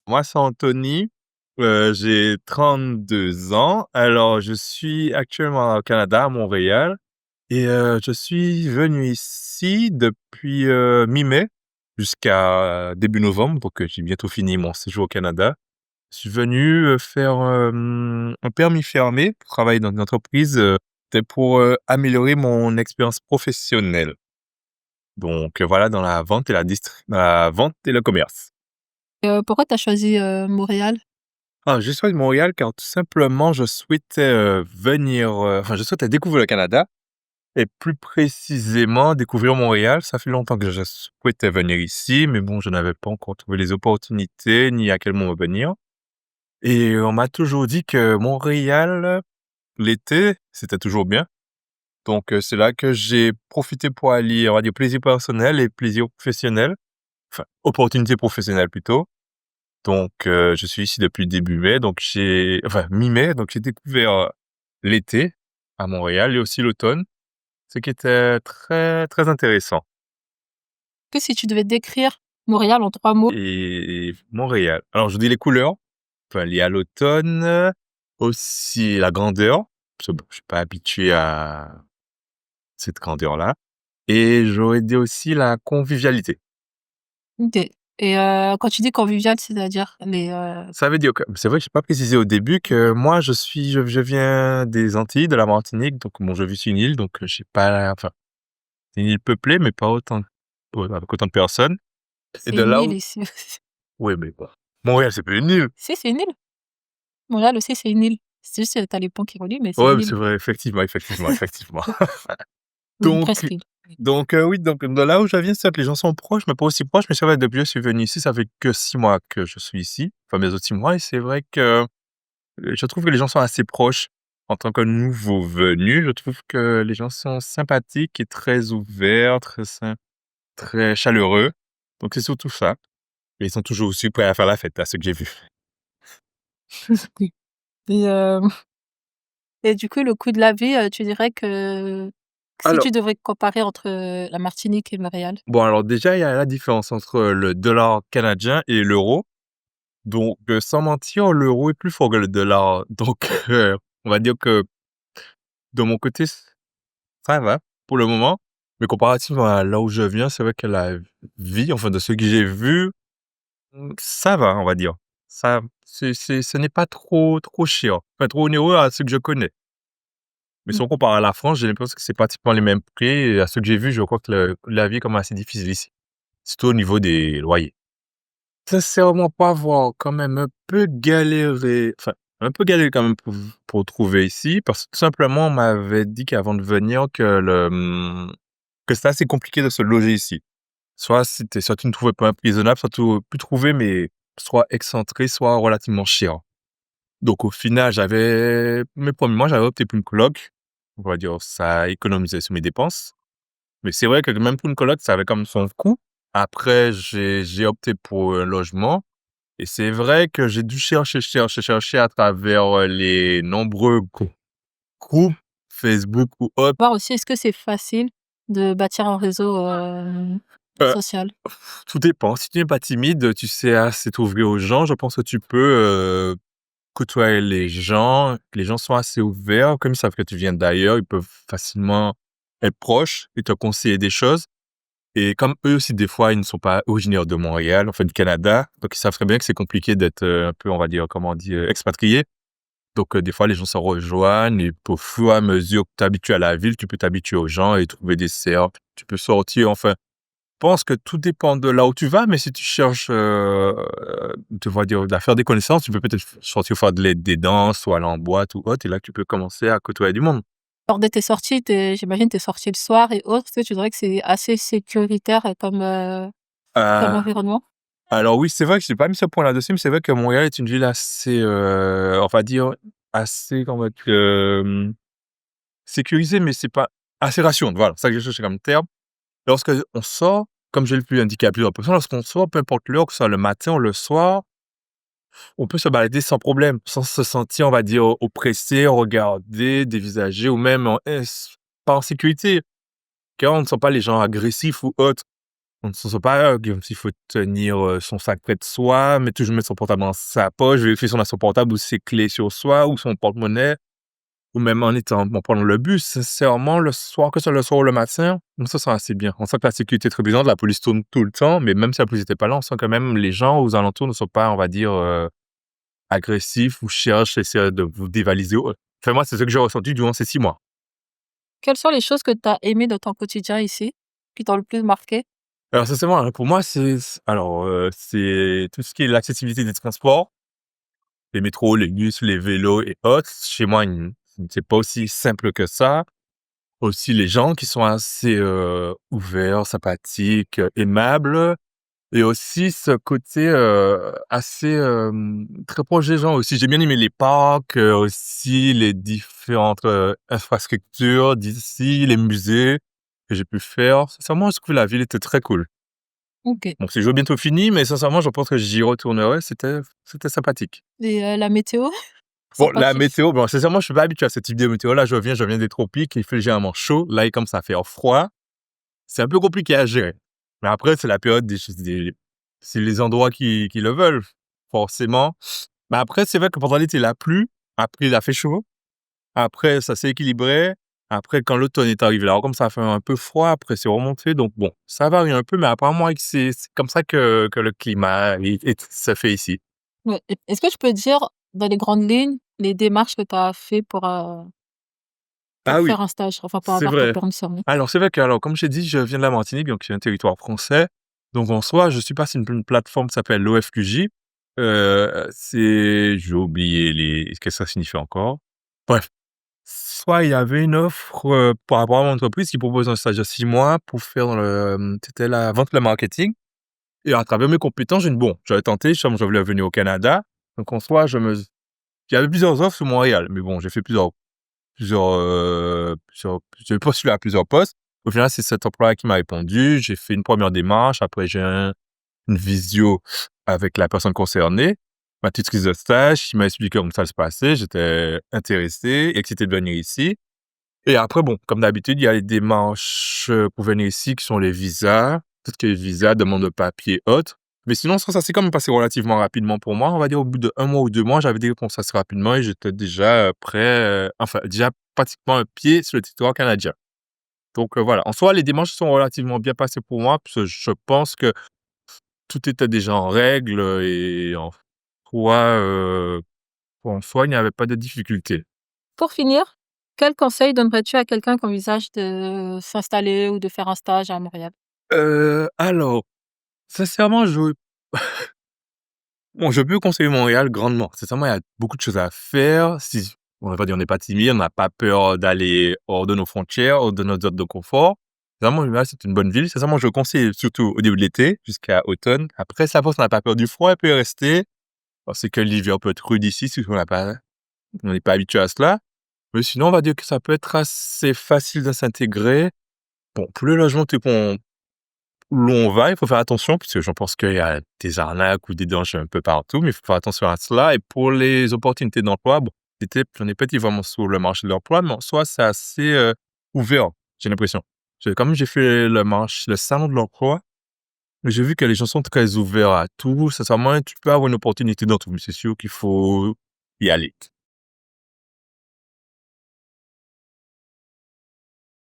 Moi, c'est Anthony, j'ai 32 ans. Alors, je suis actuellement au Canada, à Montréal et je suis venu ici depuis, mi-mai jusqu'à début novembre, donc j'ai bientôt fini mon séjour au Canada. Je suis venu, faire, un permis fermé pour travailler dans une entreprise, c'était pour, améliorer mon expérience professionnelle. Donc, voilà, dans la vente et le commerce. Pourquoi tu as choisi, Montréal? Ah, je suis de Montréal car tout simplement je souhaitais, je souhaitais découvrir le Canada et plus précisément découvrir Montréal. Ça fait longtemps que je souhaitais venir ici, mais bon, je n'avais pas encore trouvé les opportunités ni à quel moment venir et on m'a toujours dit que Montréal, l'été, c'était toujours bien. Donc, c'est là que j'ai profité pour allier, on va dire, plaisir personnel et plaisir professionnel, enfin, opportunité professionnelle plutôt. Donc, je suis ici depuis début mai, donc mi-mai, donc j'ai découvert, l'été à Montréal et aussi l'automne, ce qui était très, très intéressant. Que si tu devais décrire Montréal en 3 mots? Et Montréal, alors je dis les couleurs, enfin liées à l'automne, aussi la grandeur, parce que bon, je suis pas habitué à cette grandeur-là et j'aurais dit aussi la convivialité. OK. Et quand tu dis convivial, c'est-à-dire Ça veut dire que c'est vrai que j'ai pas précisé au début que moi je viens des Antilles, de la Martinique, donc bon, je vis sur une île, donc j'ai pas enfin, c'est une île peuplée, mais pas autant avec autant de personnes et c'est de une là île où ici aussi. oui, mais bon, Montréal, c'est pas une île. Si, c'est une île. Montréal aussi, c'est une île. C'est juste, tu as les ponts qui relient, mais c'est Ouais, une île. c'est vrai, effectivement, effectivement, effectivement. Une Donc presqu'île. oui, donc de là où je viens, certes, les gens sont proches, mais pas aussi proches, mais c'est vrai, depuis que je suis venu ici, ça fait que 6 mois que je suis ici, enfin mes autres 6 mois et c'est vrai que, je trouve que les gens sont assez proches. En tant que nouveau venu, je trouve que les gens sont sympathiques et très ouverts, très chaleureux. Donc c'est surtout ça. Et ils sont toujours aussi prêts à faire la fête, à ce que j'ai vu. Oui. Et et du coup, le coût de la vie, tu dirais que si Alors, tu devrais comparer entre, la Martinique et Montréal? bon, alors déjà, il y a la différence entre le dollar canadien et l'euro. Donc, sans mentir, l'euro est plus fort que le dollar. Donc, on va dire que de mon côté, ça va pour le moment. Mais comparativement à là où je viens, c'est vrai que la vie, enfin de ce que j'ai vu, ça va, on va dire. Ça, ce n'est pas trop cher, enfin trop onéreux à ce que je connais. Mais Mmh. si on compare à la France, j'ai l'impression que c'est pratiquement les mêmes prix et à ce que j'ai vu, je crois que le coût de la vie est quand même assez difficile ici, surtout au niveau des loyers. Sincèrement pas avoir quand même un peu galéré quand même pour trouver ici parce que tout simplement on m'avait dit qu'avant de venir que c'était assez compliqué de se loger ici. Soit tu ne trouvais pas un prix raisonnable, soit tu pu trouver mais soit excentré, soit relativement cher. Donc au final, mes premiers mois, j'avais opté pour une coloc. On va dire, ça économisait sur mes dépenses. Mais c'est vrai que même pour une coloc, ça avait comme son coût. Après, j'ai opté pour un logement et c'est vrai que j'ai dû chercher à travers, les nombreux groupes Facebook ou autres. Voir aussi, est-ce que c'est facile de bâtir un réseau, Heu, social? Tout dépend. Si tu n'es pas timide, tu sais assez t'ouvrir aux gens, je pense que tu peux, côtoyer les gens. Les gens sont assez ouverts, comme ils savent que tu viens d'ailleurs, ils peuvent facilement être proches et te conseiller des choses. Et comme eux aussi, des fois, ils ne sont pas originaires de Montréal, enfin du Canada, donc ils savent très bien que c'est compliqué d'être, un peu, on va dire, comment on dit, expatrié. Donc, des fois, les gens se rejoignent et au fur et à mesure que tu t'habitues à la ville, tu peux t'habituer aux gens et trouver des cercles. Tu peux sortir, enfin, je pense que tout dépend de là où tu vas, mais si tu cherches, tu vas dire, à faire des connaissances, tu peux peut-être sortir faire des danses ou aller en boîte ou autre et là, tu peux commencer à côtoyer du monde. Lors de tes sorties, j'imagine tu es sorti le soir et autres, est-ce que tu dirais que c'est assez sécuritaire, comme Heu, environnement? alors oui, c'est vrai que je n'ai pas mis ce point là-dessus, mais c'est vrai que Montréal est une ville assez, on va dire, assez, comment dire? Sécurisée, mais c'est pas assez rassurante, voilà, c'est ça que je cherchais comme terme. Lorsque on sort, comme je l'ai pu indiquer à plusieurs personnes, lorsqu'on sort, peu importe l'heure, que ce soit le matin ou le soir, on peut se balader sans problème, sans se sentir, on va dire, oppressé, regardé, dévisagé ou même pas en sécurité, car on ne sent pas les gens agressifs ou autres. On ne se sent pas, comme s'il faut tenir, son sac près de soi, mais toujours mettre son portable dans sa poche, vérifier si on a son portable ou ses clés sur soi ou son porte-monnaie ou même en prenant le bus. Sincèrement, le soir, que ce soit le soir ou le matin, on se sent assez bien. On sent que la sécurité est très présente, la police tourne tout le temps, mais même si la police était pas là, on sent quand même les gens aux alentours ne sont pas, on va dire, agressifs ou cherchent, essaient de vous dévaliser ou autre. Enfin moi, c'est ce que j'ai ressenti durant ces 6 mois. Quelles sont les choses que tu as aimées dans ton quotidien ici, qui t'ont le plus marqué? Alors sincèrement, hein, pour moi, c'est tout ce qui est l'accessibilité des transports, les métros, les bus, les vélos et autres. Chez moi, c'est pas aussi simple que ça. Aussi les gens qui sont assez, ouverts, sympathiques, aimables et aussi ce côté, assez, très proche des gens aussi. J'ai bien aimé les parcs, aussi les différentes, infrastructures d'ici, les musées que j'ai pu faire. Sincèrement, je trouve que la ville était très cool. OK. Bon, c'est bientôt fini, mais sincèrement, je pense que j'y retournerai, c'était sympathique. Et la météo? Bon, la Sympathique? météo, bon, sincèrement, je suis pas habitué à ce type de météo-là. Je viens des tropiques, il fait généralement chaud. Là, il commence à faire froid. C'est un peu compliqué à gérer. Mais après, c'est la période c'est les endroits qui le veulent, forcément. Mais après, c'est vrai que pendant l'été, il a plu. Après, il a fait chaud. Après, ça s'est équilibré. Après, quand l'automne est arrivé, alors comme ça a fait un peu froid, après c'est remonté. Donc bon, ça varie un peu, mais apparemment, c'est comme ça que le climat se fait ici. Ouais. Est-ce que tu peux dire, dans les grandes lignes, les démarches que tu as fait Ah pour oui, faire un stage, enfin pour c'est avoir ton vrai. permis de fermier? Alors, c'est vrai que, alors, comme je t'ai dit, je viens de la Martinique, donc c'est un territoire français. Donc, en soi, je suis passé une plateforme qui s'appelle l'OFQJ. J'ai oublié ce que ça signifie encore. Bref, soit il y avait une offre par rapport à mon entreprise qui propose un stage de 6 mois pour faire c'était la vente, le marketing. Et à travers mes compétences, j'ai dit, bon, j'avais tenté, je voulais venir au Canada. Donc, en soi, il y avait plusieurs offres sur Montréal. Mais bon, j'ai fait j'ai postulé à plusieurs postes. Au final, c'est cet employeur qui m'a répondu. J'ai fait une première démarche. Après, une visio avec la personne concernée, ma tutrice de stage, qui m'a expliqué comment ça se passait. J'étais intéressé, excité de venir ici. Et après, bon, comme d'habitude, il y a les démarches pour venir ici qui sont les visas, tout ce qui est visa, demande de papier, autres. Mais sinon, ça s'est quand même passé relativement rapidement pour moi. On va dire au bout de 1 mois ou 2 mois, j'avais des réponses assez rapidement et j'étais déjà prêt, enfin, déjà pratiquement un pied sur le territoire canadien. Donc voilà, en soi, les démarches sont relativement bien passées pour moi, parce que je pense que tout était déjà en règle, et soi, heu, en soi, il n'y avait pas de difficulté. Pour finir, quel conseil donnerais-tu à quelqu'un qui envisage de s'installer ou de faire un stage à Montréal? Alors, sincèrement, je peux conseiller Montréal grandement. Sincèrement, il y a beaucoup de choses à faire. Si on va dire on n'est pas timide, on n'a pas peur d'aller hors de nos frontières, hors de notre zone de confort. Sincèrement, Montréal, c'est une bonne ville. Sincèrement, je conseille surtout au début de l'été jusqu'à automne. Après, ça va, si on n'a pas peur du froid, on peut y rester. Parce que l'hiver peut être rude ici si on n'est pas habitué à cela. Mais sinon, on va dire que ça peut être assez facile de s'intégrer. Bon, pour le logement, tu qu'on où l'on va, il faut faire attention puisque j'en pense qu'il y a des arnaques ou des dangers un peu partout, mais il faut faire attention à cela. Et pour les opportunités d'emploi, bon, j'en ai pas été vraiment sur le marché de l'emploi, mais en soi, c'est assez, ouvert, j'ai l'impression. Comme j'ai fait le salon de l'emploi, j'ai vu que les gens sont très ouverts à tout. Sincèrement, tu peux avoir une opportunité dans tout, mais c'est sûr qu'il faut y aller.